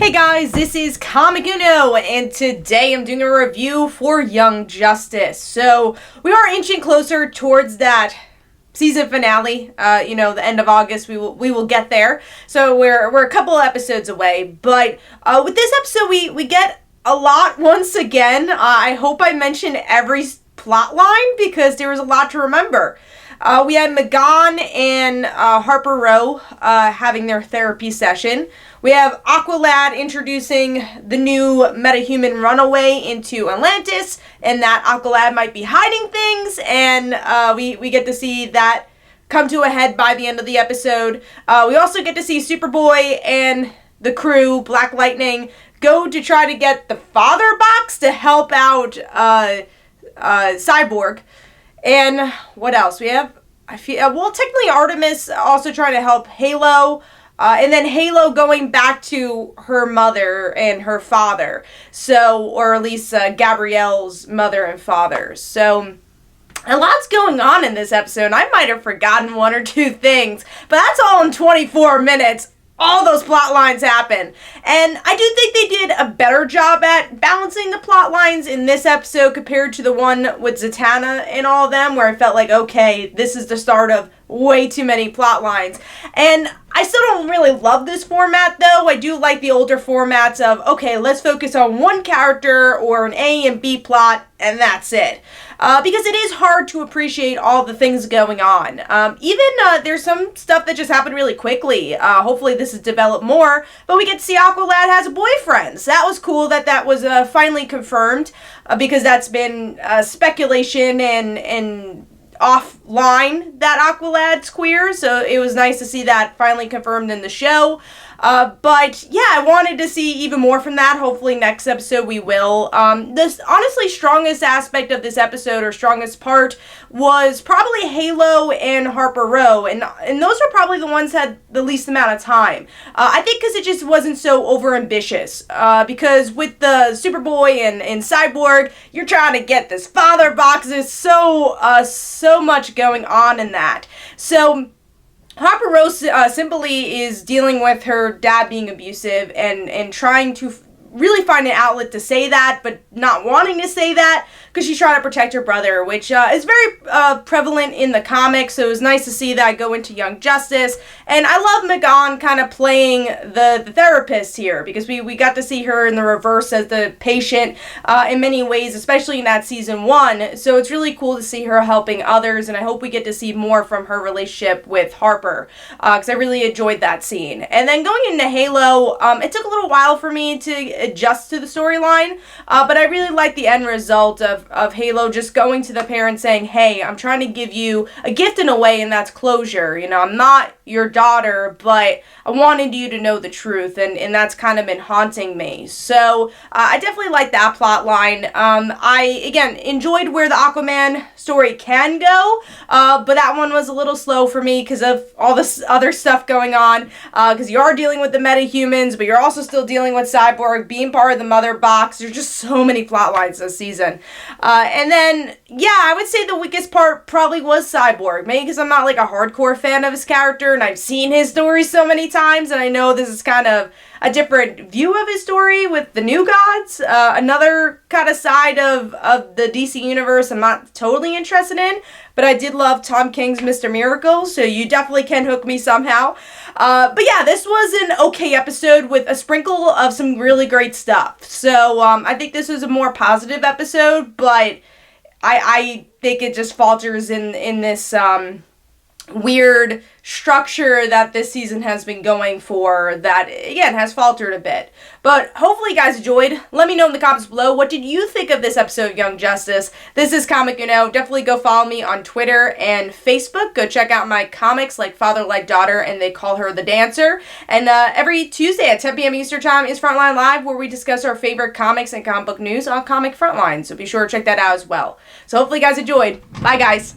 Hey guys, this is Comic Uno, and today I'm doing a review for Young Justice. So, we are inching closer towards that season finale. The end of August, we will get there. So, we're a couple episodes away. But, with this episode, we get a lot once again. I hope I mention every plot line, because there was a lot to remember. We had M'gann and Harper Row having their therapy session. We have Aqualad introducing the new metahuman runaway into Atlantis, and that Aqualad might be hiding things, and we get to see that come to a head by the end of the episode. We also get to see Superboy and the crew, Black Lightning, go to try to get the Father Box to help out Cyborg. And what else? We have, technically Artemis also trying to help Halo. And then Halo going back to her mother and her father. So, or at least Gabrielle's mother and father. So, a lot's going on in this episode. I might have forgotten one or two things. But that's all in 24 minutes. All those plot lines happen. And I do think they did a better job at balancing the plot lines in this episode compared to the one with Zatanna and all of them, where I felt like, okay, this is the start of way too many plot lines. And I still don't really love this format, though. I do like the older formats of, okay, let's focus on one character or an A and B plot, and that's it. Because it is hard to appreciate all the things going on. There's some stuff that just happened really quickly. Hopefully this is developed more, but we get to see Aqualad has a boyfriend. So that was cool that was finally confirmed, because that's been speculation and offline that Aqualad's queer, so it was nice to see that finally confirmed in the show. But yeah, I wanted to see even more from that. Hopefully next episode we will. The honestly strongest aspect of this episode, or strongest part, was probably Halo and Harper Row, and those were probably the ones that had the least amount of time. I think because it just wasn't so overambitious. Because with the Superboy and Cyborg, you're trying to get this Father Box. There's so much going on in that. So Harper Row simply is dealing with her dad being abusive and trying to really find an outlet to say that, but not wanting to say that because she's trying to protect her brother, which is very prevalent in the comics, so it was nice to see that go into Young Justice. And I love M'gann kind of playing the therapist here, because we got to see her in the reverse as the patient in many ways, especially in that season 1, so it's really cool to see her helping others, and I hope we get to see more from her relationship with Harper, because I really enjoyed that scene. And then going into Halo, it took a little while for me to adjust to the storyline, but I really like the end result of Halo just going to the parents saying, hey, I'm trying to give you a gift in a way, and that's closure. I'm not your daughter, but I wanted you to know the truth, and that's kind of been haunting me. So I definitely like that plot line. I, again, enjoyed where the Aquaman story can go, but that one was a little slow for me because of all this other stuff going on, because you are dealing with the metahumans, but you're also still dealing with Cyborg being part of the Mother Box. There's just so many plot lines this season. And then, yeah, I would say the weakest part probably was Cyborg. Maybe because I'm not like a hardcore fan of his character, and I've seen his story so many times, and I know this is kind of a different view of his story with the New Gods. Another kind of side of the DC universe I'm not totally interested in, but I did love Tom King's Mr. Miracle, so you definitely can hook me somehow. But yeah, this was an okay episode with a sprinkle of some really great stuff. So I think this was a more positive episode, but I think it just falters in this weird structure that this season has been going for that, again, has faltered a bit. But hopefully you guys enjoyed. Let me know in the comments below, what did you think of this episode of Young Justice? This is Comic Uno. Definitely go follow me on Twitter and Facebook. Go check out my comics like Father Like Daughter and They Call Her the Dancer. And every Tuesday at 10 p.m. Eastern Time is Frontline Live, where we discuss our favorite comics and comic book news on Comic Frontline. So be sure to check that out as well. So hopefully you guys enjoyed. Bye, guys.